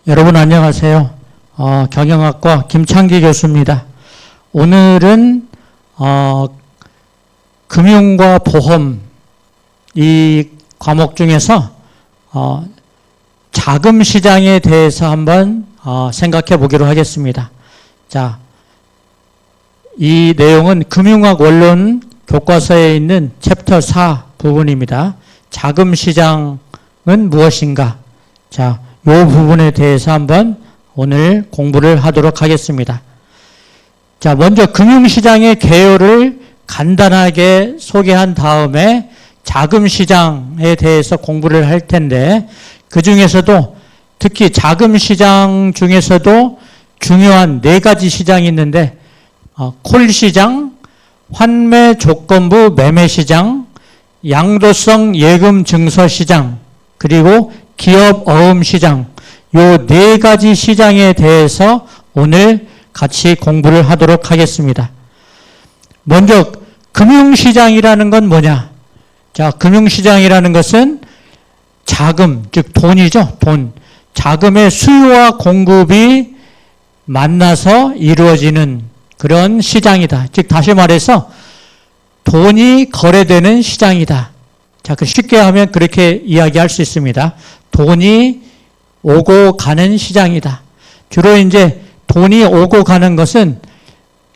여러분 안녕하세요. 경영학과 김창기 교수입니다. 오늘은 금융과 보험 이 과목 중에서 자금 시장에 대해서 한번 생각해 보기로 하겠습니다. 자, 이 내용은 금융학 원론 교과서에 있는 챕터 4 부분입니다. 자금 시장은 무엇인가? 자, 이 부분에 대해서 한번 오늘 공부를 하도록 하겠습니다. 자, 먼저 금융시장의 개요를 간단하게 소개한 다음에 자금시장에 대해서 공부를 할 텐데, 그 중에서도 특히 자금시장 중에서도 중요한 4가지 시장이 있는데, 콜시장, 환매조건부 매매시장, 양도성 예금 증서시장, 그리고 기업 어음 시장, 요 4가지 시장에 대해서 오늘 같이 공부를 하도록 하겠습니다. 먼저 금융시장이라는 건 뭐냐? 자, 금융시장이라는 것은 자금, 즉 돈이죠. 돈. 자금의 수요와 공급이 만나서 이루어지는 그런 시장이다. 즉 다시 말해서 돈이 거래되는 시장이다. 자, 쉽게 하면 그렇게 이야기할 수 있습니다. 돈이 오고 가는 시장이다. 주로 이제 돈이 오고 가는 것은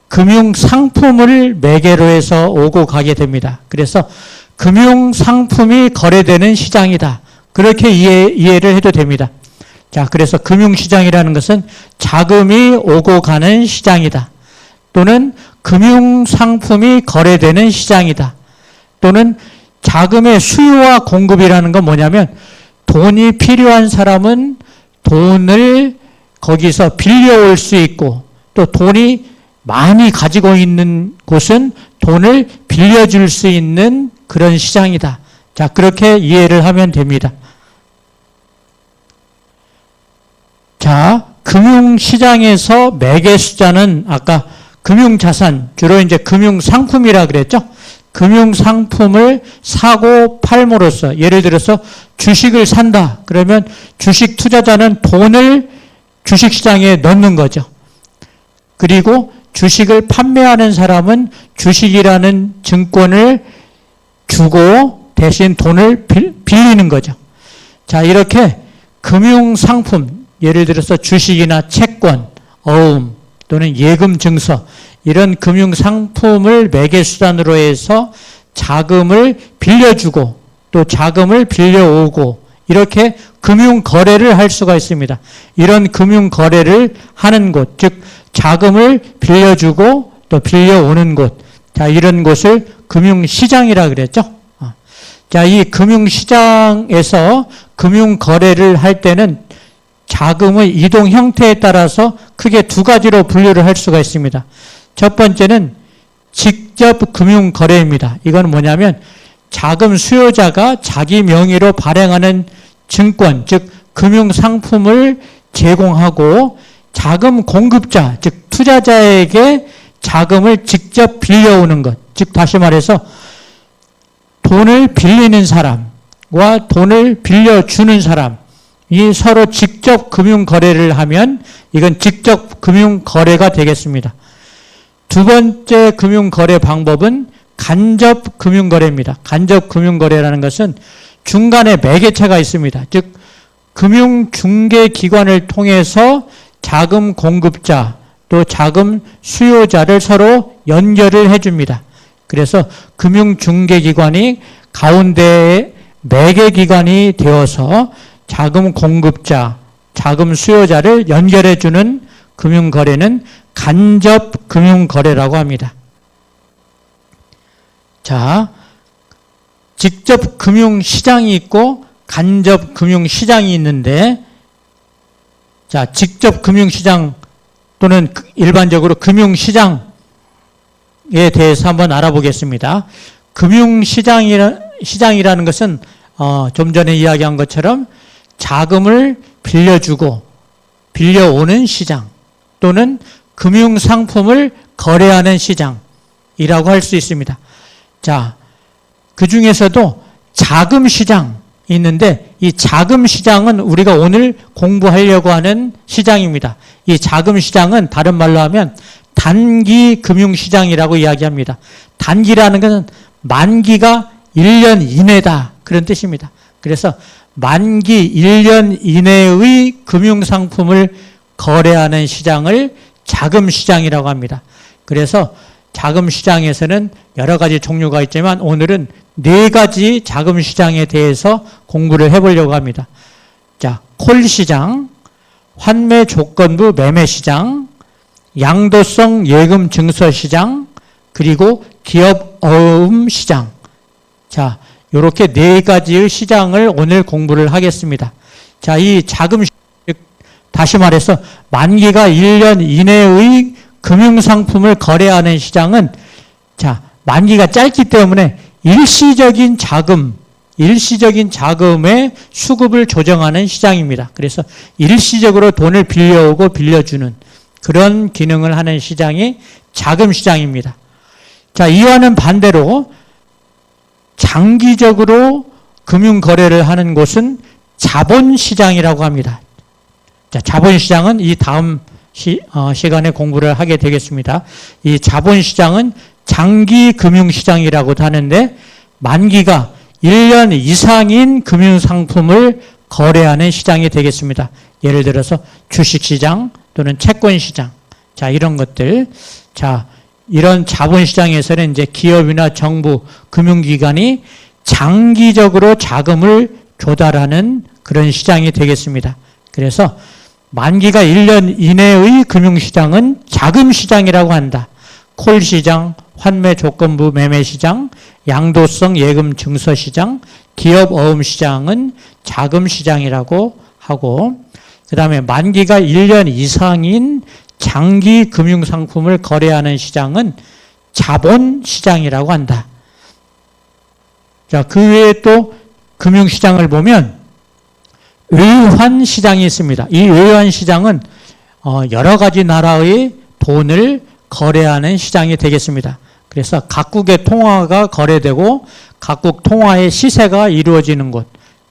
금융 상품을 매개로 해서 오고 가게 됩니다. 그래서 금융 상품이 거래되는 시장이다. 그렇게 이해를 해도 됩니다. 자, 그래서 금융 시장이라는 것은 자금이 오고 가는 시장이다. 또는 금융 상품이 거래되는 시장이다. 또는 자금의 수요와 공급이라는 건 뭐냐면 돈이 필요한 사람은 돈을 거기서 빌려올 수 있고, 또 돈이 많이 가지고 있는 곳은 돈을 빌려줄 수 있는 그런 시장이다. 자, 그렇게 이해를 하면 됩니다. 자, 금융시장에서 매개수자는 아까 금융자산, 주로 이제 금융상품이라 그랬죠? 금융상품을 사고 팔므로써, 예를 들어서 주식을 산다. 그러면 주식 투자자는 돈을 주식시장에 넣는 거죠. 그리고 주식을 판매하는 사람은 주식이라는 증권을 주고 대신 돈을 빌리는 거죠. 자, 이렇게 금융상품, 예를 들어서 주식이나 채권, 어음 또는 예금 증서, 이런 금융상품을 매개수단으로 해서 자금을 빌려주고 또 자금을 빌려오고 이렇게 금융거래를 할 수가 있습니다. 이런 금융거래를 하는 곳, 즉 자금을 빌려주고 또 빌려오는 곳, 자, 이런 곳을 금융시장이라 그랬죠. 자, 이 금융시장에서 금융거래를 할 때는 자금의 이동 형태에 따라서 크게 2가지로 분류를 할 수가 있습니다. 첫 번째는 직접 금융거래입니다. 이건 뭐냐면 자금 수요자가 자기 명의로 발행하는 증권, 즉 금융상품을 제공하고 자금 공급자, 즉 투자자에게 자금을 직접 빌려오는 것. 즉 다시 말해서 돈을 빌리는 사람과 돈을 빌려주는 사람이 서로 직접 금융거래를 하면 이건 직접 금융거래가 되겠습니다. 두 번째 금융거래 방법은 간접 금융거래입니다. 간접 금융거래라는 것은 중간에 매개체가 있습니다. 즉 금융중개기관을 통해서 자금 공급자 또 자금 수요자를 서로 연결을 해줍니다. 그래서 금융중개기관이 가운데에 매개기관이 되어서 자금 공급자, 자금 수요자를 연결해주는 금융거래는 간접 금융거래라고 합니다. 자, 직접 금융시장이 있고 간접 금융시장이 있는데, 자, 직접 금융시장 또는 일반적으로 금융시장에 대해서 한번 알아보겠습니다. 금융시장이라는 것은 좀 전에 이야기한 것처럼 자금을 빌려주고 빌려오는 시장 또는 금융상품을 거래하는 시장이라고 할 수 있습니다. 자, 그 중에서도 자금시장, 있는데 이 자금 시장은 우리가 오늘 공부하려고 하는 시장입니다. 이 자금 시장은 다른 말로 하면 단기 금융시장이라고 이야기합니다. 단기라는 것은 만기가 1년 이내다 그런 뜻입니다. 그래서 만기 1년 이내의 금융상품을 거래하는 시장을 자금시장이라고 합니다. 그래서 자금시장에서는 여러 가지 종류가 있지만 오늘은 4가지 자금시장에 대해서 공부를 해보려고 합니다. 자, 콜시장, 환매조건부 매매시장, 양도성 예금 증서시장, 그리고 기업어음시장. 자, 이렇게 4가지의 시장을 오늘 공부를 하겠습니다. 자, 이 자금, 다시 말해서 만기가 1년 이내의 금융상품을 거래하는 시장은 자, 만기가 짧기 때문에 일시적인 자금의 수급을 조정하는 시장입니다. 그래서 일시적으로 돈을 빌려오고 빌려주는 그런 기능을 하는 시장이 자금시장입니다. 자, 이와는 반대로 장기적으로 금융거래를 하는 곳은 자본시장이라고 합니다. 자, 자본시장은 이 다음 시간에 공부를 하게 되겠습니다. 이 자본시장은 장기 금융시장이라고도 하는데 만기가 1년 이상인 금융상품을 거래하는 시장이 되겠습니다. 예를 들어서 주식시장 또는 채권시장. 자, 이런 것들. 자, 이런 자본시장에서는 이제 기업이나 정부, 금융기관이 장기적으로 자금을 조달하는 그런 시장이 되겠습니다. 그래서 만기가 1년 이내의 금융시장은 자금시장이라고 한다. 콜시장, 환매조건부 매매시장, 양도성 예금 증서시장, 기업어음시장은 자금시장이라고 하고 그 다음에 만기가 1년 이상인 장기 금융상품을 거래하는 시장은 자본시장이라고 한다. 자, 그 외에 또 금융시장을 보면 외환시장이 있습니다. 이 외환시장은 여러 가지 나라의 돈을 거래하는 시장이 되겠습니다. 그래서 각국의 통화가 거래되고 각국 통화의 시세가 이루어지는 곳,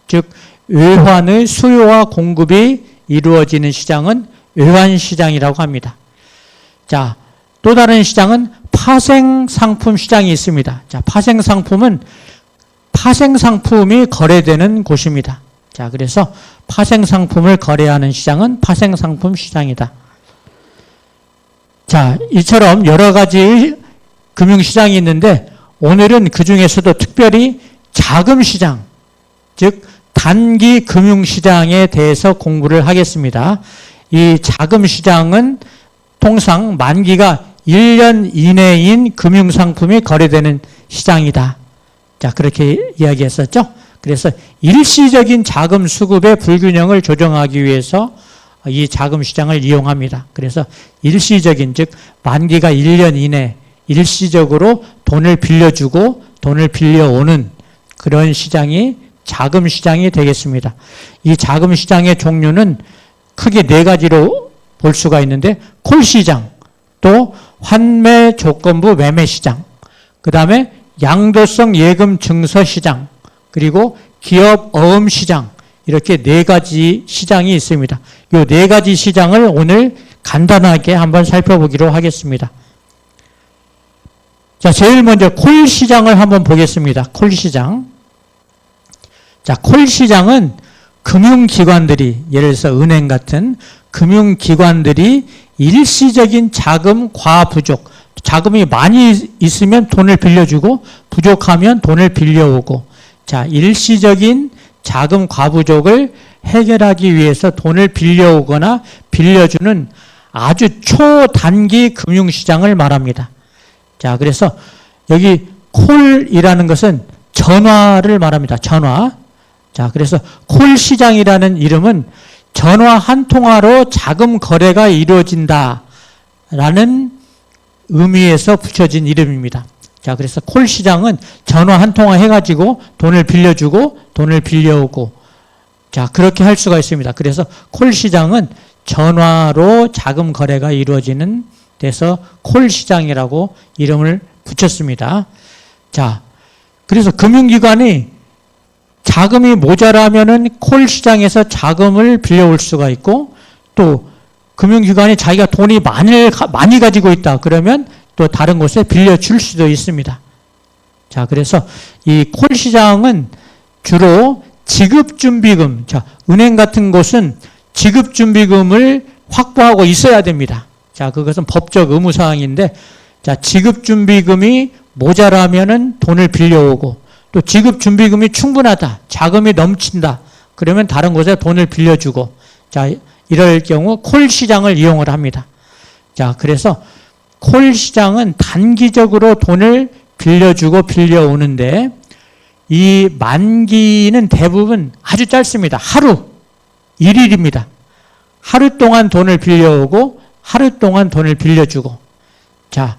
즉 외환의 수요와 공급이 이루어지는 시장은 외환시장이라고 합니다. 자, 또 다른 시장은 파생상품 시장이 있습니다. 자, 파생상품은 파생상품이 거래되는 곳입니다. 자, 그래서 파생상품을 거래하는 시장은 파생상품 시장이다. 자, 이처럼 여러 가지 금융시장이 있는데 오늘은 그 중에서도 특별히 자금시장, 즉 단기 금융시장에 대해서 공부를 하겠습니다. 이 자금시장은 통상 만기가 1년 이내인 금융상품이 거래되는 시장이다. 자, 그렇게 이야기했었죠. 그래서 일시적인 자금 수급의 불균형을 조정하기 위해서 이 자금시장을 이용합니다. 그래서 일시적인, 즉 만기가 1년 이내 일시적으로 돈을 빌려주고 돈을 빌려오는 그런 시장이 자금시장이 되겠습니다. 이 자금시장의 종류는 크게 4가지로 볼 수가 있는데 콜시장, 또 환매조건부 매매시장, 그 다음에 양도성 예금 증서시장, 그리고 기업어음시장, 이렇게 4가지 시장이 있습니다. 이 4가지 시장을 오늘 간단하게 한번 살펴보기로 하겠습니다. 자, 제일 먼저 콜시장을 한번 보겠습니다. 콜시장. 자, 콜시장은 금융기관들이, 예를 들어서 은행 같은 금융기관들이 일시적인 자금 과부족, 자금이 많이 있으면 돈을 빌려주고 부족하면 돈을 빌려오고, 자, 일시적인 자금 과부족을 해결하기 위해서 돈을 빌려오거나 빌려주는 아주 초단기 금융시장을 말합니다. 자, 그래서 여기 콜이라는 것은 전화를 말합니다. 전화. 자, 그래서 콜시장이라는 이름은 전화 한 통화로 자금 거래가 이루어진다라는 의미에서 붙여진 이름입니다. 자, 그래서 콜시장은 전화 한 통화 해가지고 돈을 빌려주고 돈을 빌려오고, 자, 그렇게 할 수가 있습니다. 그래서 콜시장은 전화로 자금 거래가 이루어지는 데서 콜시장이라고 이름을 붙였습니다. 자, 그래서 금융기관이 자금이 모자라면은 콜 시장에서 자금을 빌려올 수가 있고, 또 금융기관이 자기가 돈이 많이 가지고 있다 그러면 또 다른 곳에 빌려줄 수도 있습니다. 자, 그래서 이 콜 시장은 주로 지급준비금, 자, 은행 같은 곳은 지급준비금을 확보하고 있어야 됩니다. 자, 그것은 법적 의무사항인데, 자, 지급준비금이 모자라면은 돈을 빌려오고, 또 지급준비금이 충분하다, 자금이 넘친다, 그러면 다른 곳에 돈을 빌려주고, 자, 이럴 경우 콜 시장을 이용을 합니다. 자, 그래서 콜 시장은 단기적으로 돈을 빌려주고 빌려오는데, 이 만기는 대부분 아주 짧습니다. 하루, 1일입니다. 하루 동안 돈을 빌려오고 하루 동안 돈을 빌려주고, 자,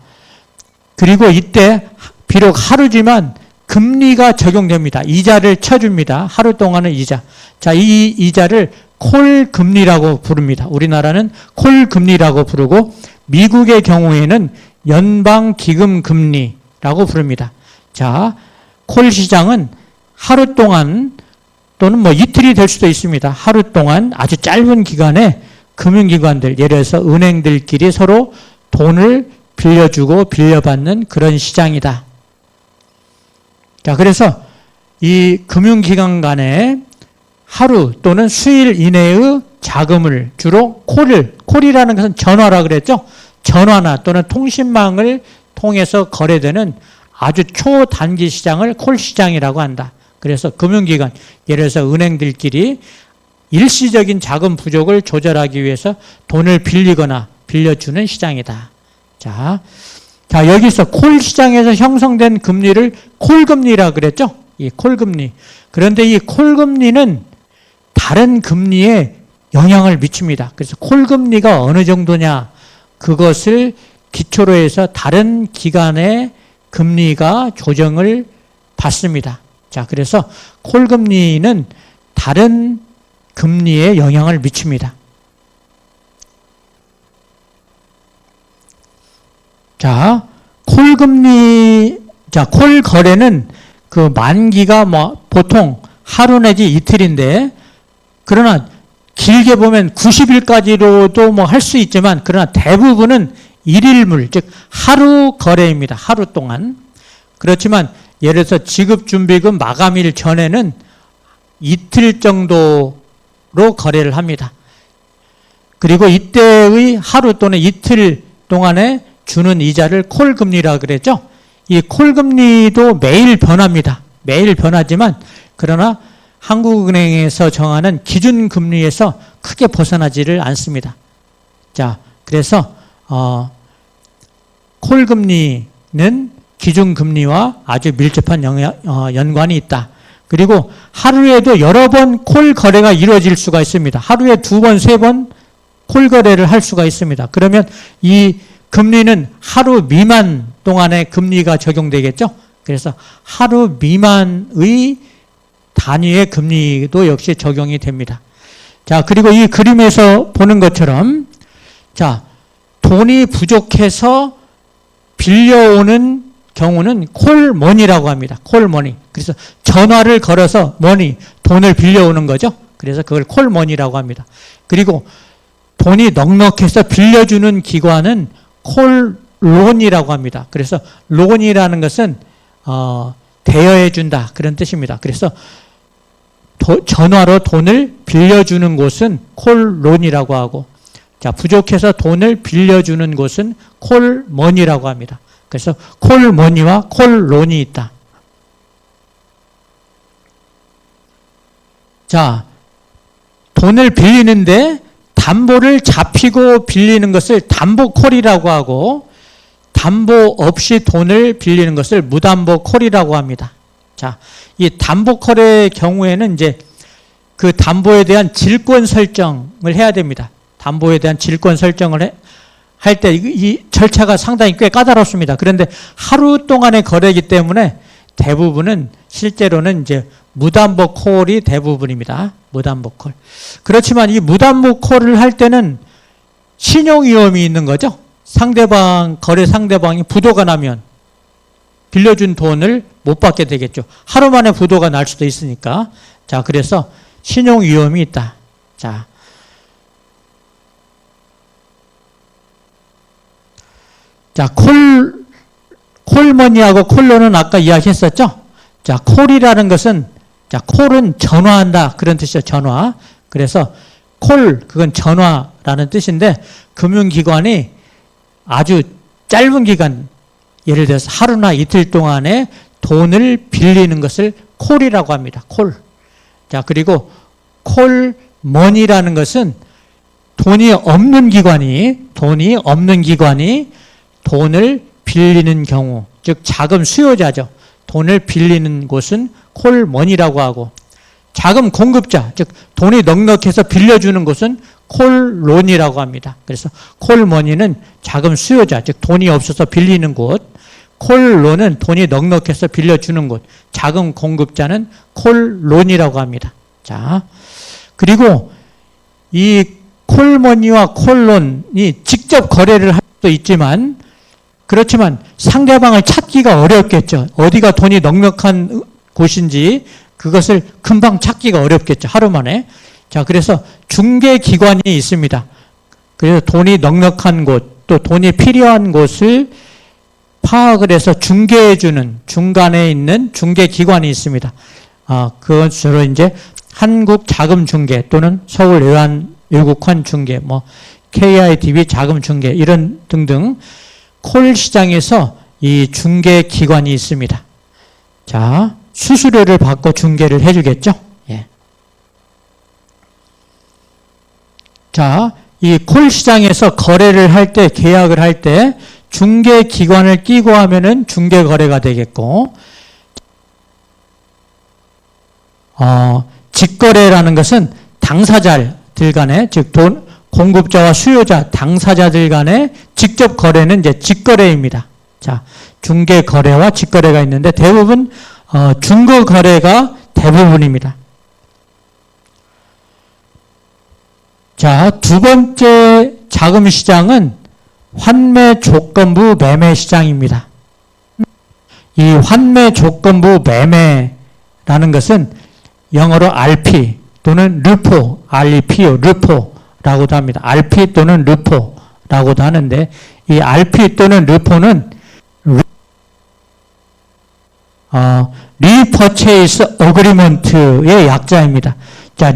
그리고 이때 비록 하루지만 금리가 적용됩니다. 이자를 쳐줍니다. 하루 동안은 이자. 자, 이 이자를 콜 금리라고 부릅니다. 우리나라는 콜 금리라고 부르고, 미국의 경우에는 연방 기금 금리라고 부릅니다. 자, 콜 시장은 하루 동안 또는 뭐 이틀이 될 수도 있습니다. 하루 동안 아주 짧은 기간에 금융기관들, 예를 들어서 은행들끼리 서로 돈을 빌려주고 빌려받는 그런 시장이다. 자, 그래서 이 금융기관 간에 하루 또는 수일 이내의 자금을 주로 콜이라는 것은 전화라 그랬죠? 전화나 또는 통신망을 통해서 거래되는 아주 초단기 시장을 콜 시장이라고 한다. 그래서 금융기관, 예를 들어서 은행들끼리 일시적인 자금 부족을 조절하기 위해서 돈을 빌리거나 빌려주는 시장이다. 자, 여기서 콜 시장에서 형성된 금리를 콜금리라 그랬죠? 이 콜금리. 그런데 이 콜금리는 다른 금리에 영향을 미칩니다. 그래서 콜금리가 어느 정도냐, 그것을 기초로 해서 다른 기관의 금리가 조정을 받습니다. 자, 그래서 콜금리는 다른 금리에 영향을 미칩니다. 자, 콜금리, 자, 콜 거래는 그 만기가 뭐 보통 하루 내지 이틀인데, 그러나 길게 보면 90일까지로도 뭐 할 수 있지만, 그러나 대부분은 일일물, 즉 하루 거래입니다. 하루 동안. 그렇지만 예를 들어서 지급준비금 마감일 전에는 이틀 정도로 거래를 합니다. 그리고 이때의 하루 또는 이틀 동안에 주는 이자를 콜금리라고 그랬죠. 이 콜금리도 매일 변합니다. 매일 변하지만, 그러나 한국은행에서 정하는 기준금리에서 크게 벗어나지를 않습니다. 자, 그래서 콜금리는 기준금리와 아주 밀접한 연관이 있다. 그리고 하루에도 여러 번 콜 거래가 이루어질 수가 있습니다. 하루에 2번, 3번 콜 거래를 할 수가 있습니다. 그러면 이 금리는 하루 미만 동안의 금리가 적용되겠죠. 그래서 하루 미만의 단위의 금리도 역시 적용이 됩니다. 자, 그리고 이 그림에서 보는 것처럼, 자, 돈이 부족해서 빌려오는 경우는 콜머니라고 합니다. 콜머니. 그래서 전화를 걸어서 돈을 빌려오는 거죠. 그래서 그걸 콜머니라고 합니다. 그리고 돈이 넉넉해서 빌려주는 기관은 콜론이라고 합니다. 그래서 론이라는 것은 대여해 준다, 그런 뜻입니다. 그래서 전화로 돈을 빌려주는 곳은 콜론이라고 하고, 자, 부족해서 돈을 빌려주는 곳은 콜머니라고 합니다. 그래서 콜머니와 콜론이 있다. 자, 돈을 빌리는데 담보를 잡히고 빌리는 것을 담보콜이라고 하고, 담보 없이 돈을 빌리는 것을 무담보콜이라고 합니다. 자, 이 담보콜의 경우에는 이제 그 담보에 대한 질권 설정을 해야 됩니다. 담보에 대한 질권 설정을 할 때 이 절차가 상당히 꽤 까다롭습니다. 그런데 하루 동안의 거래이기 때문에 대부분은 실제로는 이제 무담보콜이 대부분입니다. 무담보콜. 그렇지만 이 무담보콜을 할 때는 신용 위험이 있는 거죠. 거래 상대방이 부도가 나면 빌려준 돈을 못 받게 되겠죠. 하루 만에 부도가 날 수도 있으니까. 자, 그래서 신용 위험이 있다. 자, 콜머니하고 콜론은 아까 이야기했었죠? 자, 콜이라는 것은, 자, 콜은 전화한다. 그런 뜻이죠. 전화. 그래서 그건 전화라는 뜻인데, 금융기관이 아주 짧은 기간, 예를 들어서 하루나 이틀 동안에 돈을 빌리는 것을 콜이라고 합니다. 콜. 자, 그리고 콜머니라는 것은 돈이 없는 기관이 돈을 빌리는 경우, 즉 자금 수요자죠. 돈을 빌리는 곳은 콜머니라고 하고, 자금 공급자, 즉 돈이 넉넉해서 빌려주는 곳은 콜론이라고 합니다. 그래서 콜머니는 자금 수요자, 즉 돈이 없어서 빌리는 곳, 콜론은 돈이 넉넉해서 빌려주는 곳, 자금 공급자는 콜론이라고 합니다. 자, 그리고 이 콜머니와 콜론이 직접 거래를 할 수도 있지만, 그렇지만 상대방을 찾기가 어렵겠죠. 어디가 돈이 넉넉한 곳인지 그것을 금방 찾기가 어렵겠죠. 하루 만에. 자, 그래서 중개기관이 있습니다. 그래서 돈이 넉넉한 곳, 또 돈이 필요한 곳을 파악을 해서 중개해주는 중간에 있는 중개기관이 있습니다. 그건 주로 이제 한국자금중개 또는 서울외환외국환중개, KIDB 자금중개 이런 등등 콜 시장에서 이 중개기관이 있습니다. 자, 수수료를 받고 중개를 해주겠죠. 예. 자, 이 콜 시장에서 거래를 할 때, 계약을 할 때 중개기관을 끼고 하면은 중개거래가 되겠고, 직거래라는 것은 당사자들 간에, 즉 공급자와 수요자, 당사자들 간의 직접 거래는 이제 직거래입니다. 자, 중개거래와 직거래가 있는데 대부분 중거거래가 대부분입니다. 자, 두 번째 자금시장은 환매조건부 매매시장입니다. 이 환매조건부 매매라는 것은 영어로 RP 또는 르포, REPO, 르포라고도 합니다. RP 또는 르포라고도 하는데, 이 RP 또는 르포는 리퍼체이스 어그리먼트의 약자입니다. 자,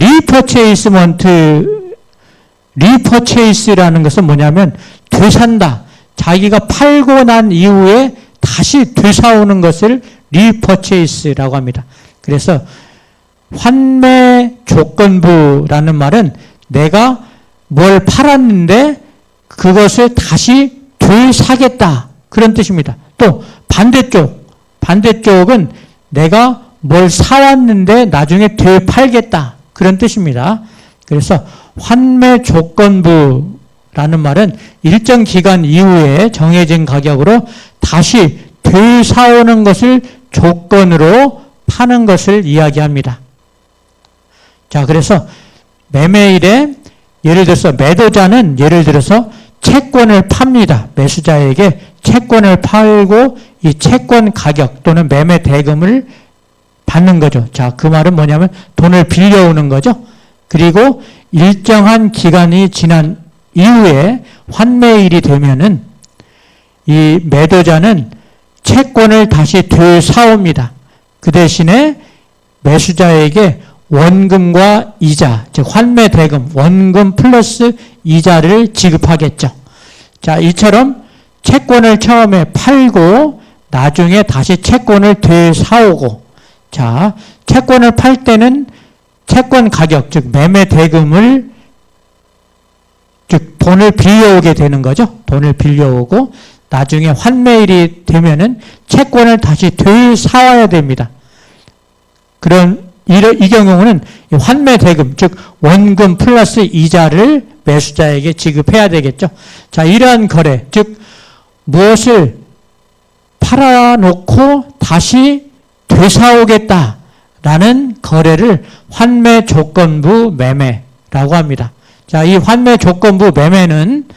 리퍼체이스라는 것은 뭐냐면 되산다. 자기가 팔고 난 이후에 다시 되사오는 것을 리퍼체이스라고 합니다. 그래서 환매 조건부라는 말은 내가 뭘 팔았는데 그것을 다시 되사겠다. 그런 뜻입니다. 또 반대쪽은 내가 뭘 사왔는데 나중에 되팔겠다. 그런 뜻입니다. 그래서 환매 조건부라는 말은 일정 기간 이후에 정해진 가격으로 다시 되사오는 것을 조건으로 파는 것을 이야기합니다. 자, 그래서 매매일에 예를 들어서 매도자는 예를 들어서 채권을 팝니다. 매수자에게 채권을 팔고 이 채권 가격 또는 매매 대금을 받는 거죠. 자, 그 말은 뭐냐면 돈을 빌려오는 거죠. 그리고 일정한 기간이 지난 이후에 환매일이 되면은 이 매도자는 채권을 다시 되사옵니다. 그 대신에 매수자에게 원금과 이자, 즉 환매 대금, 원금 플러스 이자를 지급하겠죠. 자, 이처럼 채권을 처음에 팔고 나중에 다시 채권을 되사오고, 자, 채권을 팔 때는 채권 가격, 즉 매매 대금을, 즉 돈을 빌려오게 되는 거죠. 돈을 빌려오고 나중에 환매일이 되면은 채권을 다시 되사와야 됩니다. 이 경우는 환매 대금, 즉 원금 플러스 이자를 매수자에게 지급해야 되겠죠. 자, 이러한 거래, 즉 무엇을 팔아놓고 다시 되사오겠다라는 거래를 환매 조건부 매매라고 합니다. 자, 이 환매 조건부 매매는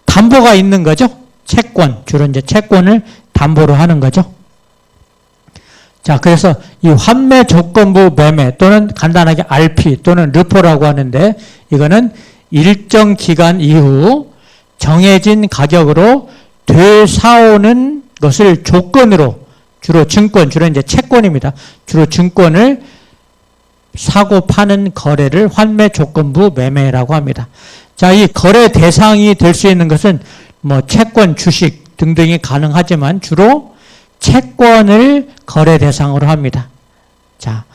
담보가 있는 거죠. 채권, 주로 이제 채권을 담보로 하는 거죠. 자, 그래서 이 환매 조건부 매매 또는 간단하게 RP 또는 르포라고 하는데 이거는 일정 기간 이후 정해진 가격으로 되사오는 것을 조건으로 주로 증권, 주로 이제 채권입니다. 주로 증권을 사고 파는 거래를 환매 조건부 매매라고 합니다. 자, 이 거래 대상이 될 수 있는 것은 뭐 채권, 주식 등등이 가능하지만 주로 채권을 거래 대상으로 합니다. 자,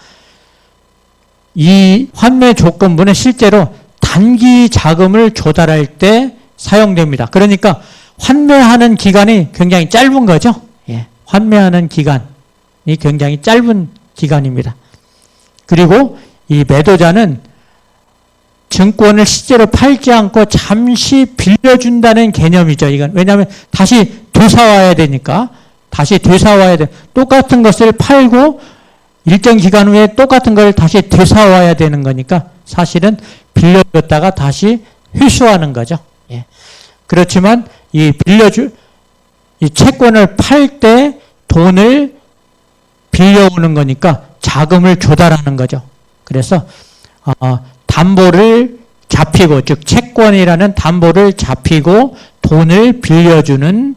이 환매 조건부는 실제로 단기 자금을 조달할 때 사용됩니다. 그러니까 환매하는 기간이 굉장히 짧은 거죠. 예, 환매하는 기간이 굉장히 짧은 기간입니다. 그리고 이 매도자는 증권을 실제로 팔지 않고 잠시 빌려준다는 개념이죠. 이건 왜냐하면 다시 되사와야 되니까. 다시 되사와야 돼. 똑같은 것을 팔고 일정 기간 후에 똑같은 걸 다시 되사와야 되는 거니까 사실은 빌려줬다가 다시 회수하는 거죠. 예. 그렇지만 이 채권을 팔 때 돈을 빌려오는 거니까 자금을 조달하는 거죠. 그래서 담보를 잡히고, 즉 채권이라는 담보를 잡히고 돈을 빌려주는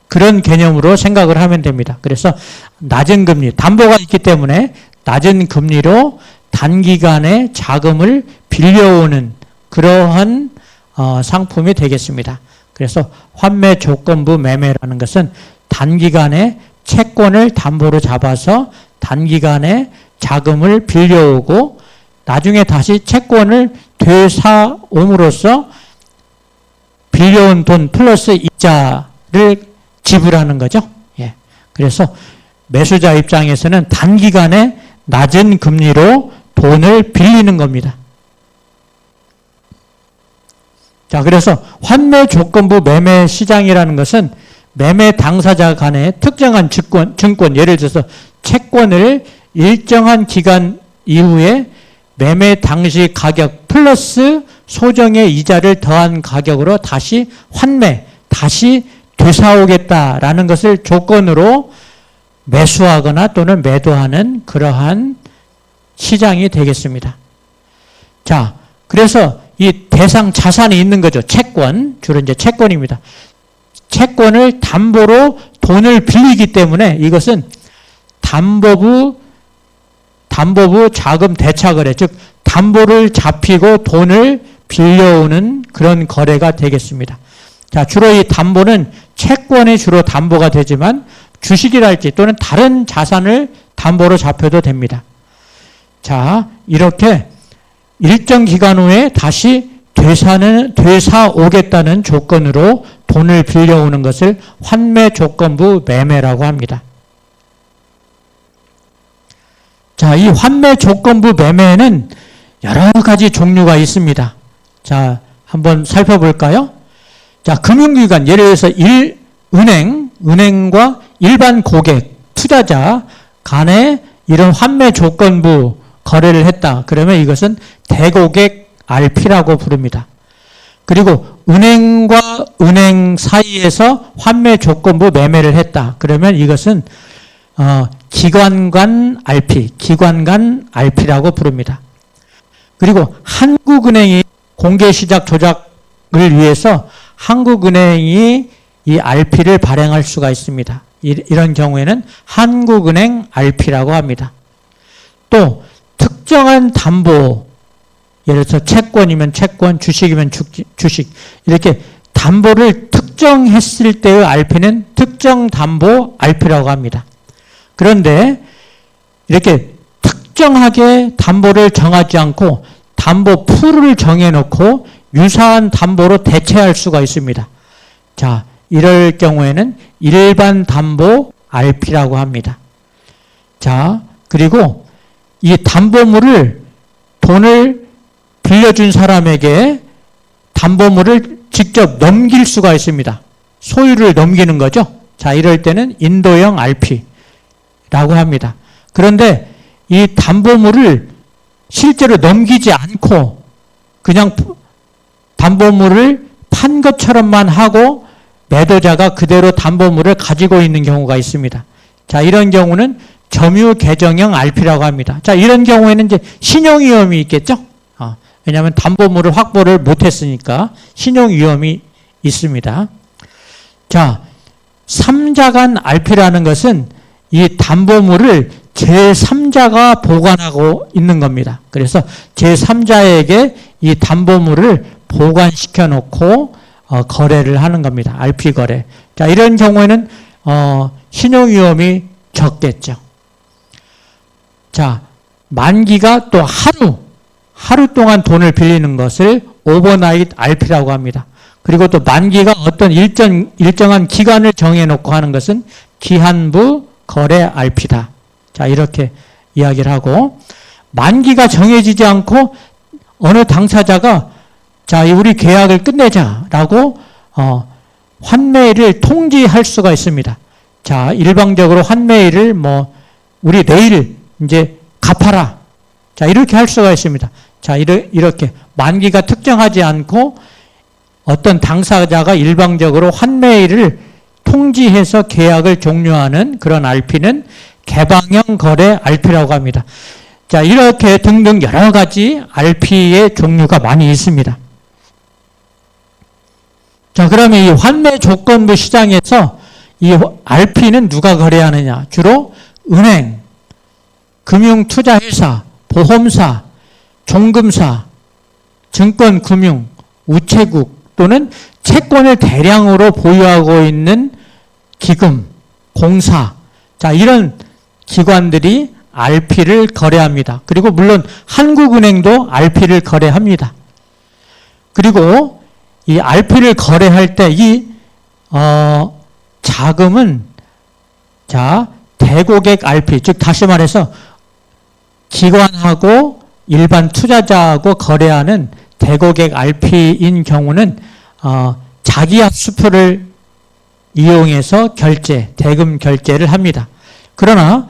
그런 개념으로 생각을 하면 됩니다. 그래서 낮은 금리, 담보가 있기 때문에 낮은 금리로 단기간에 자금을 빌려오는 그러한 상품이 되겠습니다. 그래서 환매 조건부 매매라는 것은 단기간에 채권을 담보로 잡아서 단기간에 자금을 빌려오고 나중에 다시 채권을 되사옴으로써 빌려온 돈 플러스 이자를 지불하는 거죠. 예. 그래서 매수자 입장에서는 단기간에 낮은 금리로 돈을 빌리는 겁니다. 자, 그래서 환매 조건부 매매 시장이라는 것은 매매 당사자 간의 특정한 증권, 예를 들어서 채권을 일정한 기간 이후에 매매 당시 가격 플러스 소정의 이자를 더한 가격으로 다시 환매, 다시 되사오겠다라는 것을 조건으로 매수하거나 또는 매도하는 그러한 시장이 되겠습니다. 자, 그래서 이 대상 자산이 있는 거죠. 채권, 주로 이제 채권입니다. 채권을 담보로 돈을 빌리기 때문에 이것은 담보부 자금 대차 거래, 즉 담보를 잡히고 돈을 빌려오는 그런 거래가 되겠습니다. 자, 주로 이 담보는 채권이 주로 담보가 되지만 주식이랄지 또는 다른 자산을 담보로 잡혀도 됩니다. 자, 이렇게 일정 기간 후에 다시 되사오겠다는 조건으로 돈을 빌려오는 것을 환매 조건부 매매라고 합니다. 자, 이 환매 조건부 매매는 여러 가지 종류가 있습니다. 자, 한번 살펴볼까요? 자, 금융기관, 예를 들어서 은행과 일반 고객, 투자자 간에 이런 환매 조건부 거래를 했다. 그러면 이것은 대고객 RP라고 부릅니다. 그리고 은행과 은행 사이에서 환매 조건부 매매를 했다. 그러면 이것은 기관 간 RP라고 부릅니다. 그리고 한국은행이 공개시작 조작을 위해서 한국은행이 이 RP를 발행할 수가 있습니다. 이런 경우에는 한국은행 RP라고 합니다. 또 특정한 담보, 예를 들어서 채권이면 채권, 주식이면 주식, 이렇게 담보를 특정했을 때의 RP는 특정 담보 RP라고 합니다. 그런데 이렇게 특정하게 담보를 정하지 않고 담보 풀을 정해놓고 유사한 담보로 대체할 수가 있습니다. 자, 이럴 경우에는 일반 담보 RP라고 합니다. 자, 그리고 이 담보물을 돈을 빌려준 사람에게 담보물을 직접 넘길 수가 있습니다. 소유를 넘기는 거죠. 자, 이럴 때는 인도형 RP라고 합니다. 그런데 이 담보물을 실제로 넘기지 않고 그냥 담보물을 판 것처럼만 하고 매도자가 그대로 담보물을 가지고 있는 경우가 있습니다. 자, 이런 경우는 점유 계정형 RP라고 합니다. 자, 이런 경우에는 이제 신용 위험이 있겠죠? 왜냐하면 담보물을 확보를 못했으니까 신용 위험이 있습니다. 자, 3자간 RP라는 것은 이 담보물을 제3자가 보관하고 있는 겁니다. 그래서 제3자에게 이 담보물을 보관시켜 놓고 거래를 하는 겁니다. RP 거래. 자, 이런 경우에는 신용 위험이 적겠죠. 자, 만기가 또 하루 동안 돈을 빌리는 것을 오버나잇 RP라고 합니다. 그리고 또 만기가 어떤 일정한 기간을 정해놓고 하는 것은 기한부 거래 RP다. 자, 이렇게 이야기를 하고, 만기가 정해지지 않고 어느 당사자가 자, 우리 계약을 끝내자라고 환매일을 통지할 수가 있습니다. 자, 일방적으로 환매일을 우리 내일 이제 갚아라. 자, 이렇게 할 수가 있습니다. 자, 이렇게 만기가 특정하지 않고 어떤 당사자가 일방적으로 환매일을 통지해서 계약을 종료하는 그런 RP는 개방형 거래 RP라고 합니다. 자, 이렇게 등등 여러 가지 RP의 종류가 많이 있습니다. 자, 그러면 이 환매 조건부 시장에서 이 RP는 누가 거래하느냐? 주로 은행, 금융투자회사, 보험사, 종금사, 증권금융, 우체국 또는 채권을 대량으로 보유하고 있는 기금, 공사, 자, 이런 기관들이 RP를 거래합니다. 그리고 물론 한국은행도 RP를 거래합니다. 그리고 이 RP를 거래할 때 이 자금은 자, 대고객 RP, 즉 다시 말해서 기관하고 일반 투자자하고 거래하는 대고객 RP인 경우는 자기압 수표를 이용해서 대금 결제를 합니다. 그러나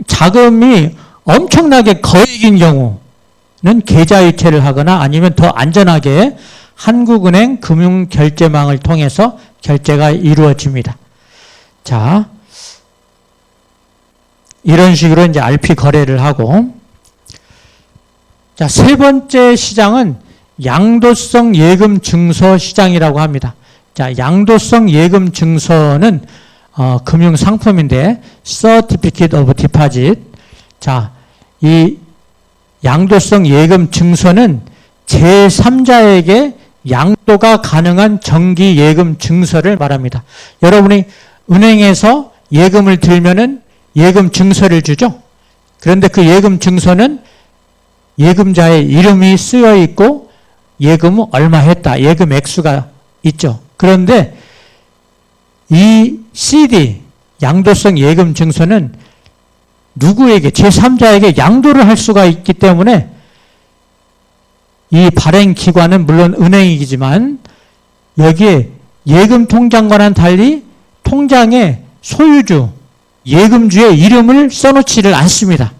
자금이 엄청나게 거액인 경우는 계좌이체를 하거나 아니면 더 안전하게 한국은행 금융결제망을 통해서 결제가 이루어집니다. 자, 이런 식으로 이제 RP 거래를 하고, 자, 세 번째 시장은 양도성 예금 증서 시장이라고 합니다. 자, 양도성 예금 증서는 금융 상품인데 Certificate of Deposit. 자, 이 양도성 예금 증서는 제3자에게 양도가 가능한 정기 예금 증서를 말합니다. 여러분이 은행에서 예금을 들면은 예금 증서를 주죠. 그런데 그 예금 증서는 예금자의 이름이 쓰여 있고 예금은 얼마 했다. 예금 액수가 있죠. 그런데 이 CD, 양도성 예금 증서는 누구에게, 제3자에게 양도를 할 수가 있기 때문에 이 발행 기관은 물론 은행이지만 여기에 예금 통장과는 달리 통장에 소유주, 예금주의 이름을 써놓지를 않습니다.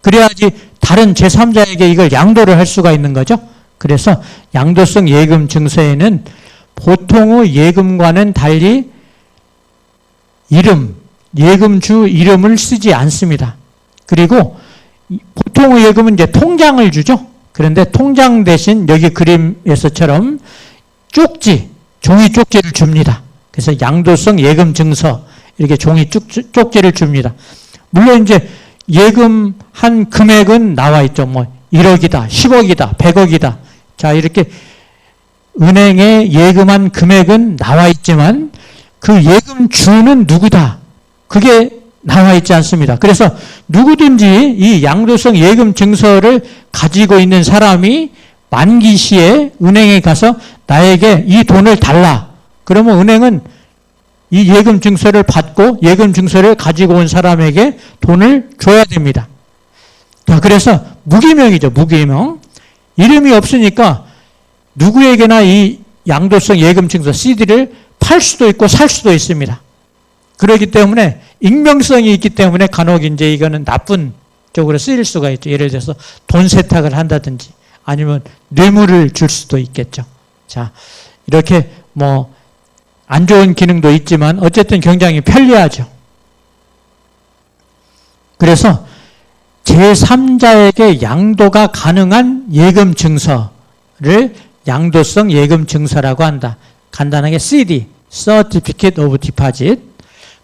그래야지 다른 제3자에게 이걸 양도를 할 수가 있는 거죠. 그래서 양도성 예금 증서에는 보통의 예금과는 달리 예금주 이름을 쓰지 않습니다. 그리고 보통의 예금은 이제 통장을 주죠. 그런데 통장 대신 여기 그림에서처럼 종이 쪽지를 줍니다. 그래서 양도성 예금 증서, 이렇게 종이 쪽지를 줍니다. 물론 이제 예금한 금액은 나와 있죠. 1억이다, 10억이다, 100억이다. 자, 이렇게 은행에 예금한 금액은 나와 있지만 그 예금주는 누구다? 그게 나와 있지 않습니다. 그래서 누구든지 이 양도성 예금 증서를 가지고 있는 사람이 만기 시에 은행에 가서 나에게 이 돈을 달라. 그러면 은행은 이 예금 증서를 받고 예금 증서를 가지고 온 사람에게 돈을 줘야 됩니다. 자, 그래서 무기명이죠. 무기명. 이름이 없으니까 누구에게나 이 양도성 예금 증서 CD를 팔 수도 있고 살 수도 있습니다. 그렇기 때문에 익명성이 있기 때문에 간혹 이제 이거는 나쁜 쪽으로 쓰일 수가 있죠. 예를 들어서 돈 세탁을 한다든지 아니면 뇌물을 줄 수도 있겠죠. 자, 이렇게 안 좋은 기능도 있지만 어쨌든 굉장히 편리하죠. 그래서 제3자에게 양도가 가능한 예금 증서를 양도성 예금 증서라고 한다. 간단하게 CD, Certificate of Deposit.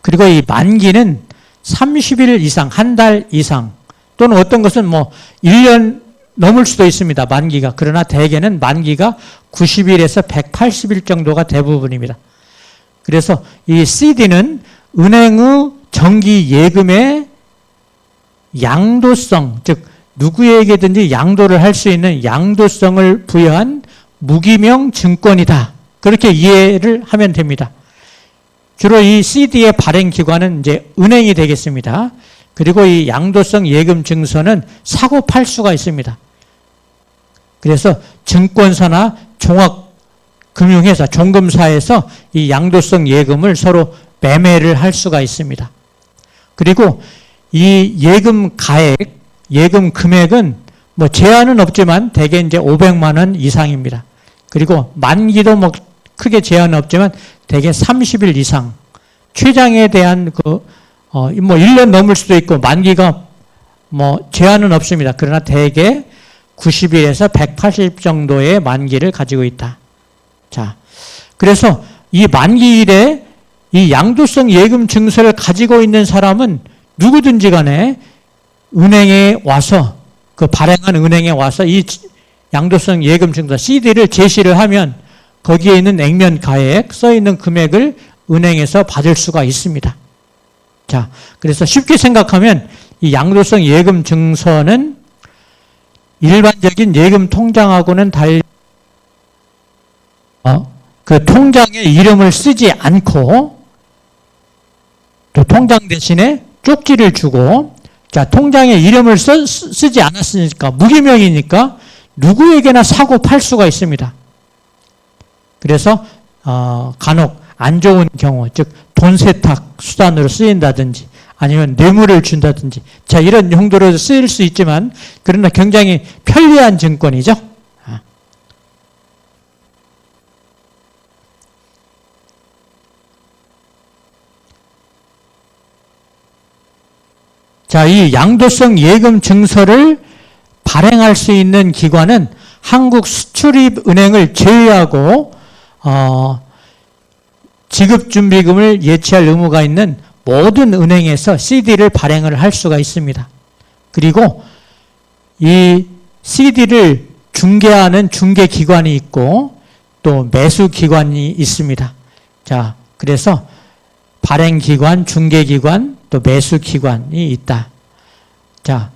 그리고 이 만기는 30일 이상, 한 달 이상, 또는 어떤 것은 뭐 1년 넘을 수도 있습니다. 만기가. 그러나 대개는 만기가 90일에서 180일 정도가 대부분입니다. 그래서 이 CD는 은행의 정기 예금의 양도성, 즉 누구에게든지 양도를 할 수 있는 양도성을 부여한 무기명 증권이다. 그렇게 이해를 하면 됩니다. 주로 이 CD의 발행 기관은 이제 은행이 되겠습니다. 그리고 이 양도성 예금 증서는 사고 팔 수가 있습니다. 그래서 증권사나 종합금융회사, 종금사에서 이 양도성 예금을 서로 매매를 할 수가 있습니다. 그리고 이 예금 가액, 예금 금액은 뭐 제한은 없지만 대개 이제 500만 원 이상입니다. 그리고 만기도 뭐 크게 제한은 없지만 대개 30일 이상. 최장에 대한 뭐 1년 넘을 수도 있고 만기가 뭐 제한은 없습니다. 그러나 대개 90일에서 180 정도의 만기를 가지고 있다. 자, 그래서 이 만기일에 이 양도성 예금 증서를 가지고 있는 사람은 누구든지 간에 은행에 와서 그 발행한 은행에 와서 이 양도성 예금 증서 CD를 제시를 하면 거기에 있는 액면 가액, 써 있는 금액을 은행에서 받을 수가 있습니다. 자, 그래서 쉽게 생각하면 이 양도성 예금 증서는 일반적인 예금 통장하고는 달리 그 통장에 이름을 쓰지 않고 또 통장 대신에 쪽지를 주고, 자, 통장에 이름을 쓰지 않았으니까 무기명이니까 누구에게나 사고 팔 수가 있습니다. 그래서 간혹 안 좋은 경우, 즉 돈 세탁 수단으로 쓰인다든지 아니면 뇌물을 준다든지, 자, 이런 용도로 쓰일 수 있지만 그러나 굉장히 편리한 증권이죠. 자, 이 양도성 예금 증서를 발행할 수 있는 기관은 한국수출입은행을 제외하고 지급준비금을 예치할 의무가 있는 모든 은행에서 CD를 발행을 할 수가 있습니다. 그리고 이 CD를 중개하는 중개기관이 있고 또 매수기관이 있습니다. 자, 그래서 발행기관, 중개기관, 또 매수기관이 있다. 자,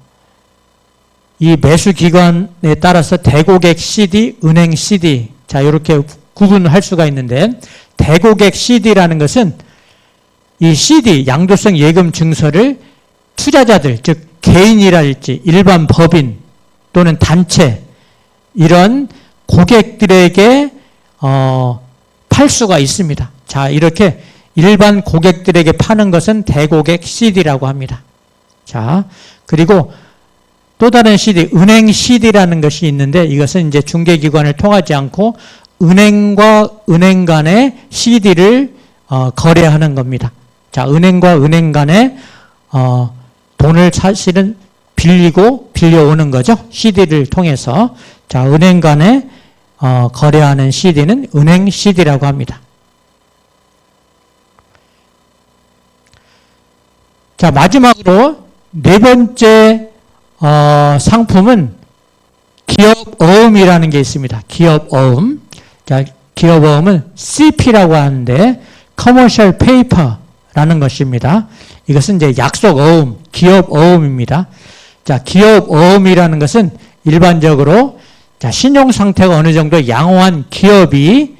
이 매수기관에 따라서 대고객 CD, 은행 CD, 자, 이렇게 구분할 수가 있는데, 대고객 CD라는 것은 이 CD, 양도성 예금 증서를 투자자들, 즉 개인이랄지 일반 법인 또는 단체, 이런 고객들에게 팔 수가 있습니다. 자, 이렇게 일반 고객들에게 파는 것은 대고객 CD라고 합니다. 자, 그리고 또 다른 CD, 은행 CD라는 것이 있는데, 이것은 이제 중개기관을 통하지 않고 은행과 은행 간의 CD를 거래하는 겁니다. 자, 은행과 은행 간에 돈을 사실은 빌리고 빌려오는 거죠. CD를 통해서. 자, 은행 간에 거래하는 CD는 은행 CD라고 합니다. 자, 마지막으로 네 번째 상품은 기업어음이라는 게 있습니다. 기업어음. 자, 기업어음은 CP라고 하는데 Commercial Paper라는 것입니다. 이것은 이제 약속어음, 기업어음입니다. 자, 기업어음이라는 것은 일반적으로 자, 신용 상태가 어느 정도 양호한 기업이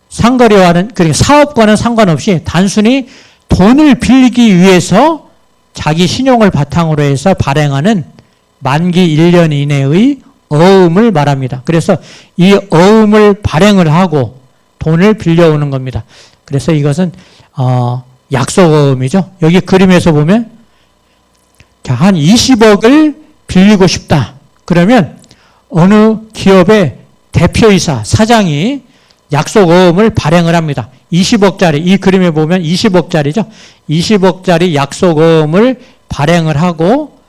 상거래와는, 그러니까 사업과는 상관없이 단순히 돈을 빌리기 위해서 자기 신용을 바탕으로 해서 발행하는 만기 1년 이내의 어음을 말합니다. 그래서 이 어음을 발행을 하고 돈을 빌려오는 겁니다. 그래서 이것은 약속어음이죠. 여기 그림에서 보면 자, 한 20억을 빌리고 싶다. 그러면 어느 기업의 대표이사, 사장이 약속어음을 발행을 합니다. 20억짜리, 이 그림에 보면 20억짜리죠. 20억짜리 약속어음을 발행을 하고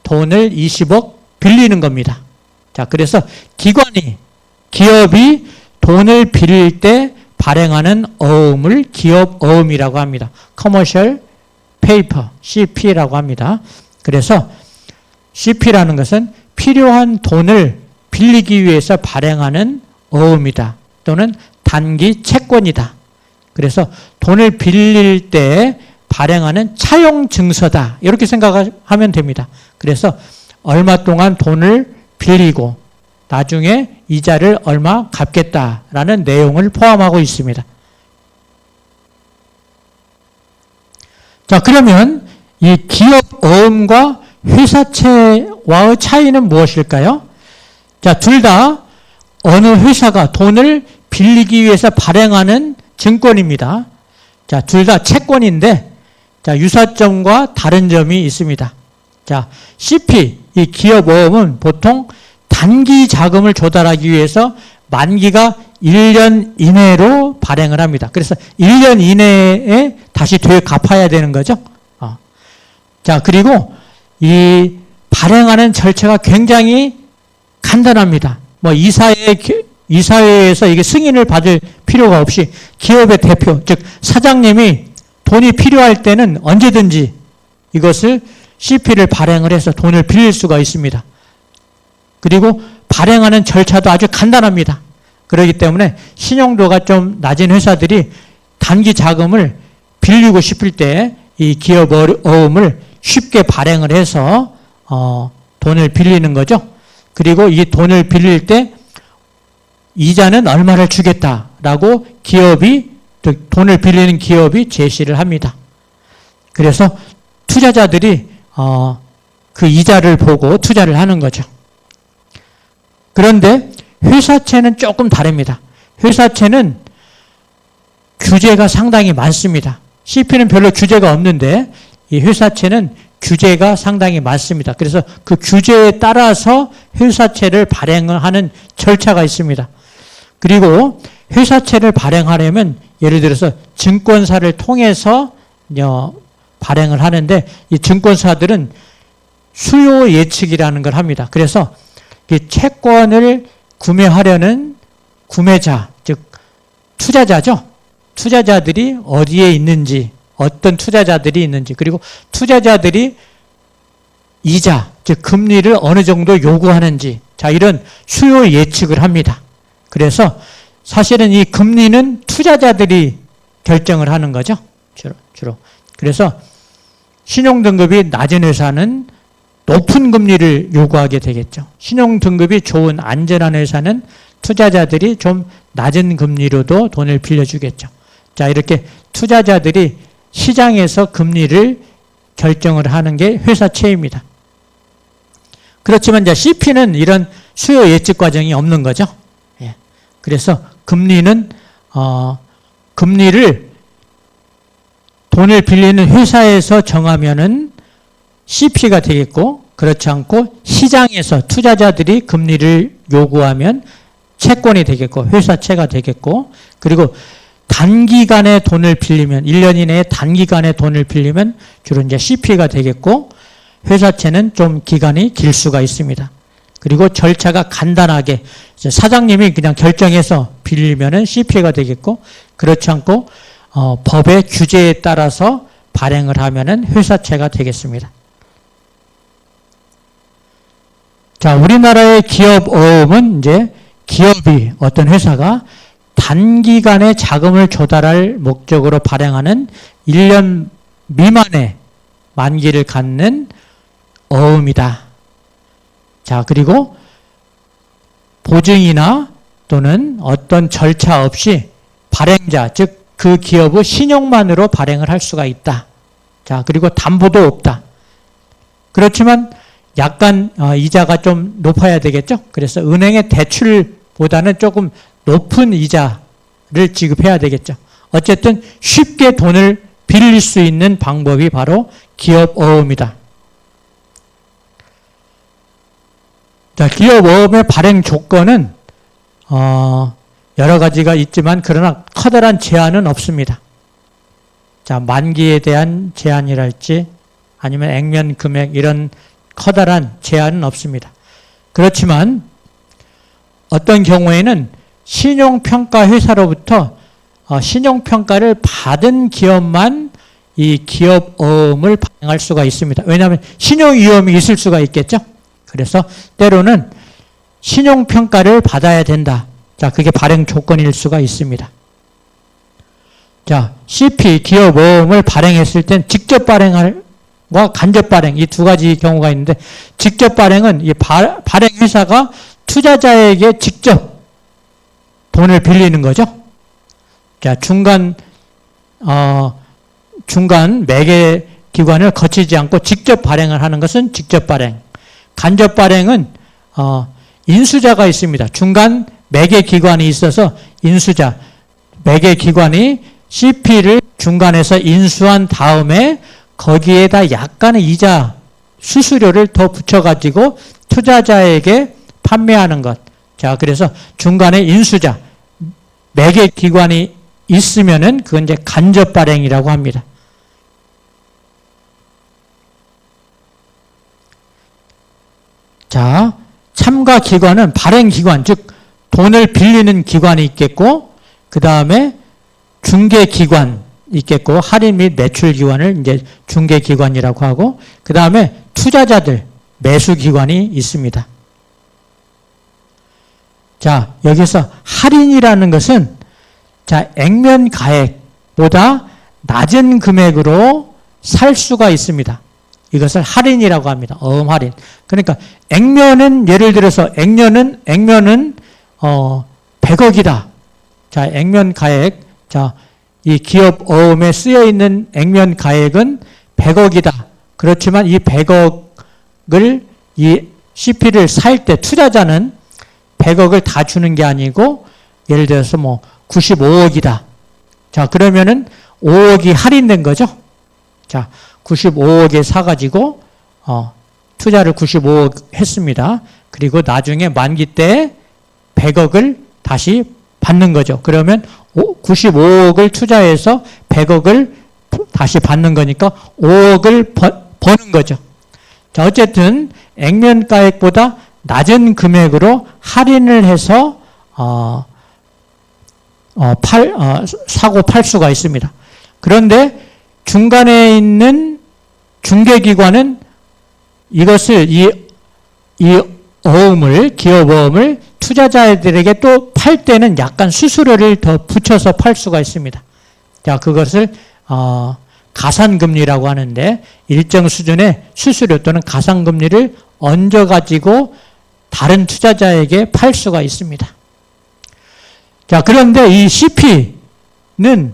돈을 20억 빌리는 겁니다. 자, 그래서 기업이 돈을 빌릴 때 발행하는 어음을 기업 어음이라고 합니다. Commercial Paper, CP라고 합니다. 그래서 CP라는 것은 필요한 돈을 빌리기 위해서 발행하는 어음이다. 또는 단기 채권이다. 그래서 돈을 빌릴 때 발행하는 차용 증서다. 이렇게 생각하면 됩니다. 그래서 얼마 동안 돈을 빌리고 나중에 이자를 얼마 갚겠다라는 내용을 포함하고 있습니다. 자, 그러면 이 기업 어음과 회사채와의 차이는 무엇일까요? 자, 둘 다 어느 회사가 돈을 빌리기 위해서 발행하는 증권입니다. 자, 둘 다 채권인데, 자, 유사점과 다른 점이 있습니다. 자, CP, 이 기업 어음은 보통 단기 자금을 조달하기 위해서 만기가 1년 이내로 발행을 합니다. 그래서 1년 이내에 다시 되갚아야 되는 거죠. 자, 그리고 이 발행하는 절차가 굉장히 간단합니다. 뭐 이사회에서 이게 승인을 받을 필요가 없이 기업의 대표, 즉 사장님이 돈이 필요할 때는 언제든지 이것을 CP를 발행을 해서 돈을 빌릴 수가 있습니다. 그리고 발행하는 절차도 아주 간단합니다. 그렇기 때문에 신용도가 좀 낮은 회사들이 단기 자금을 빌리고 싶을 때 이 기업 어음을 쉽게 발행을 해서 돈을 빌리는 거죠. 그리고 이 돈을 빌릴 때 이자는 얼마를 주겠다라고 돈을 빌리는 기업이 제시를 합니다. 그래서 투자자들이 그 이자를 보고 투자를 하는 거죠. 그런데 회사채는 조금 다릅니다. 회사채는 규제가 상당히 많습니다. CP는 별로 규제가 없는데 이 회사채는 규제가 상당히 많습니다. 그래서 그 규제에 따라서 회사채를 발행을 하는 절차가 있습니다. 그리고 회사채를 발행하려면 예를 들어서 증권사를 통해서 발행을 하는데 이 증권사들은 수요 예측이라는 걸 합니다. 그래서 이 채권을 구매하려는 구매자, 즉 투자자죠. 투자자들이 어디에 있는지, 어떤 투자자들이 있는지, 그리고 투자자들이 이자, 즉 금리를 어느 정도 요구하는지, 자, 이런 수요 예측을 합니다. 그래서 사실은 이 금리는 투자자들이 결정을 하는 거죠. 주로. 그래서 신용등급이 낮은 회사는 높은 금리를 요구하게 되겠죠. 신용등급이 좋은 안전한 회사는 투자자들이 좀 낮은 금리로도 돈을 빌려주겠죠. 자, 이렇게 투자자들이 시장에서 금리를 결정을 하는 게 회사채입니다. 그렇지만 이제 CP는 이런 수요 예측 과정이 없는 거죠. 예. 그래서 금리는 금리를 돈을 빌리는 회사에서 정하면은 CP가 되겠고, 그렇지 않고 시장에서 투자자들이 금리를 요구하면 채권이 되겠고 회사채가 되겠고, 그리고 단기간에 돈을 빌리면 1년 이내에 단기간에 돈을 빌리면 주로 이제 CP가 되겠고, 회사채는 좀 기간이 길 수가 있습니다. 그리고 절차가 간단하게 사장님이 그냥 결정해서 빌리면은 CP가 되겠고, 그렇지 않고 법의 규제에 따라서 발행을 하면은 회사채가 되겠습니다. 자, 우리나라의 기업 어음은 이제 기업이 어떤 회사가 단기간에 자금을 조달할 목적으로 발행하는 1년 미만의 만기를 갖는 어음이다. 자, 그리고 보증이나 또는 어떤 절차 없이 발행자, 즉 그 기업의 신용만으로 발행을 할 수가 있다. 자, 그리고 담보도 없다. 그렇지만 약간 이자가 좀 높아야 되겠죠. 그래서 은행의 대출보다는 조금 높은 이자를 지급해야 되겠죠. 어쨌든 쉽게 돈을 빌릴 수 있는 방법이 바로 기업 어음이다. 자, 기업 어음의 발행 조건은 여러 가지가 있지만 그러나 커다란 제한은 없습니다. 자, 만기에 대한 제한이랄지 아니면 액면 금액 이런 커다란 제한은 없습니다. 그렇지만 어떤 경우에는 신용평가 회사로부터 신용평가를 받은 기업만 이 기업어음을 발행할 수가 있습니다. 왜냐하면 신용위험이 있을 수가 있겠죠. 그래서 때로는 신용평가를 받아야 된다. 자, 그게 발행 조건일 수가 있습니다. 자, CP 기업어음을 발행했을 땐 직접 발행과 간접 발행 이 두 가지 경우가 있는데, 직접 발행은 이 발행 회사가 투자자에게 직접 돈을 빌리는 거죠. 자, 중간 매개 기관을 거치지 않고 직접 발행을 하는 것은 직접 발행. 간접 발행은 인수자가 있습니다. 중간 매개 기관이 있어서 인수자, 매개 기관이 CP를 중간에서 인수한 다음에 거기에다 약간의 이자 수수료를 더 붙여가지고 투자자에게 판매하는 것. 자, 그래서 중간에 인수자, 매개 기관이 있으면은 그건 이제 간접 발행이라고 합니다. 자, 참가 기관은 발행 기관, 즉 돈을 빌리는 기관이 있겠고, 그 다음에 중개 기관 있겠고, 할인 및 매출 기관을 이제 중개 기관이라고 하고, 그 다음에 투자자들, 매수 기관이 있습니다. 자, 여기서 할인이라는 것은 자, 액면 가액보다 낮은 금액으로 살 수가 있습니다. 이것을 할인이라고 합니다. 어음 할인. 그러니까 액면은 예를 들어서 액면은 100억이다. 자, 액면 가액. 자, 이 기업 어음에 쓰여 있는 액면 가액은 100억이다. 그렇지만 이 100억을 이 CP를 살 때 투자자는 100억을 다 주는 게 아니고 예를 들어서 뭐 95억이다. 자, 그러면은 5억이 할인된 거죠. 자, 95억에 사가지고 투자를 95억 했습니다. 그리고 나중에 만기 때 100억을 다시 받는 거죠. 그러면 95억을 투자해서 100억을 다시 받는 거니까 5억을 버는 거죠. 자, 어쨌든 액면가액보다 낮은 금액으로 할인을 해서 사고 팔 수가 있습니다. 그런데 중간에 있는 중개기관은 이것을 이 어음을, 기업 어음을 투자자들에게 또 팔 때는 약간 수수료를 더 붙여서 팔 수가 있습니다. 자, 그것을 가산금리라고 하는데 일정 수준의 수수료 또는 가산금리를 얹어가지고 다른 투자자에게 팔 수가 있습니다. 자, 그런데 이 CP는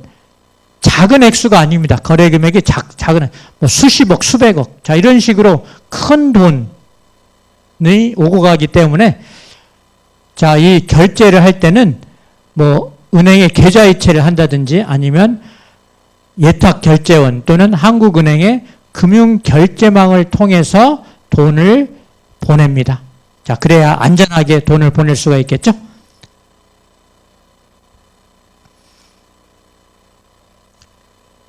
작은 액수가 아닙니다. 거래 금액이 작은, 뭐 수십억, 수백억. 자, 이런 식으로 큰 돈이 오고 가기 때문에 자, 이 결제를 할 때는 뭐 은행에 계좌이체를 한다든지 아니면 예탁결제원 또는 한국은행의 금융결제망을 통해서 돈을 보냅니다. 자, 그래야 안전하게 돈을 보낼 수가 있겠죠?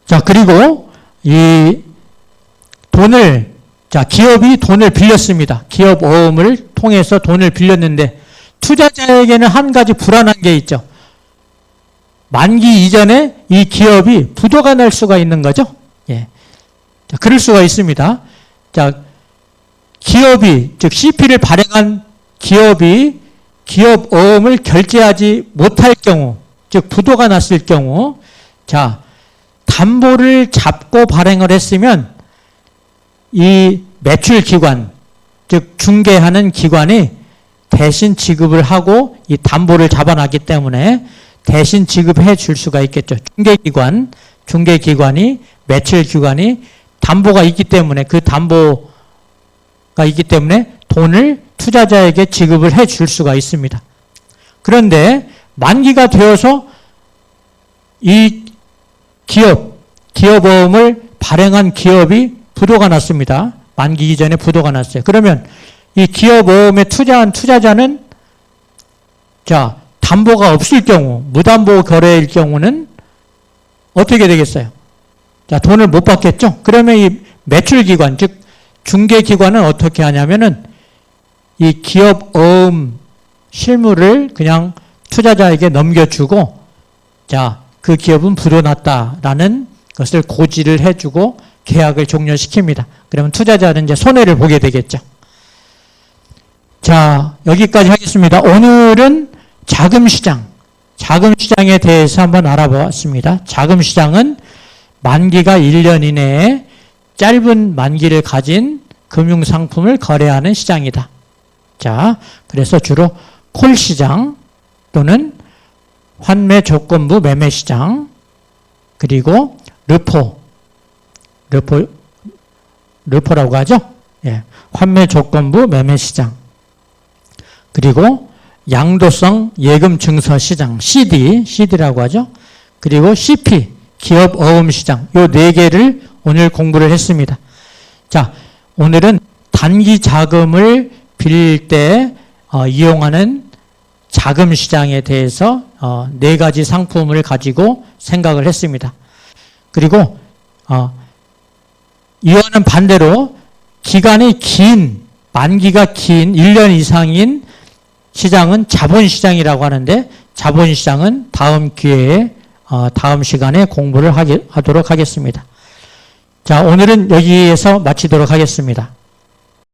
자, 그리고 이 돈을, 자, 기업이 돈을 빌렸습니다. 기업 어음을 통해서 돈을 빌렸는데 투자자에게는 한 가지 불안한 게 있죠. 만기 이전에 이 기업이 부도가 날 수가 있는 거죠. 예. 자, 그럴 수가 있습니다. 자, 기업이, 즉 CP를 발행한 기업이 기업 어음을 결제하지 못할 경우, 즉 부도가 났을 경우, 자, 담보를 잡고 발행을 했으면 이 매출 기관, 즉 중개하는 기관이 대신 지급을 하고 이 담보를 잡아놨기 때문에 대신 지급해 줄 수가 있겠죠. 중개기관이 매출 기관이 담보가 있기 때문에 그 담보가 있기 때문에 돈을 투자자에게 지급을 해 줄 수가 있습니다. 그런데 만기가 되어서 이 기업어음을 발행한 기업이 부도가 났습니다. 만기 이전에 부도가 났어요. 그러면 이 기업어음에 투자한 투자자는 자, 담보가 없을 경우, 무담보 거래일 경우는 어떻게 되겠어요? 자, 돈을 못 받겠죠? 그러면 이 매출기관, 즉 중개기관은 어떻게 하냐면은 이 기업 어음 실물을 그냥 투자자에게 넘겨주고, 자, 그 기업은 불어났다라는 것을 고지를 해주고 계약을 종료시킵니다. 그러면 투자자는 이제 손해를 보게 되겠죠. 자, 여기까지 하겠습니다. 오늘은 자금시장, 자금시장에 대해서 한번 알아보았습니다. 자금시장은 만기가 1년 이내에 짧은 만기를 가진 금융상품을 거래하는 시장이다. 자, 그래서 주로 콜시장 또는 환매조건부 매매시장, 그리고 르포라고 하죠. 예, 환매조건부 매매시장, 그리고 양도성 예금증서시장, CD라고 하죠. 그리고 CP, 기업 어음시장, 요 네 개를 오늘 공부를 했습니다. 자, 오늘은 단기 자금을 빌릴 때 이용하는 자금시장에 대해서 네 가지 상품을 가지고 생각을 했습니다. 그리고 이와는 반대로 기간이 긴, 만기가 긴 1년 이상인 시장은 자본시장이라고 하는데, 자본시장은 다음 기회에 다음 시간에 공부를 하도록 하겠습니다. 자, 오늘은 여기에서 마치도록 하겠습니다.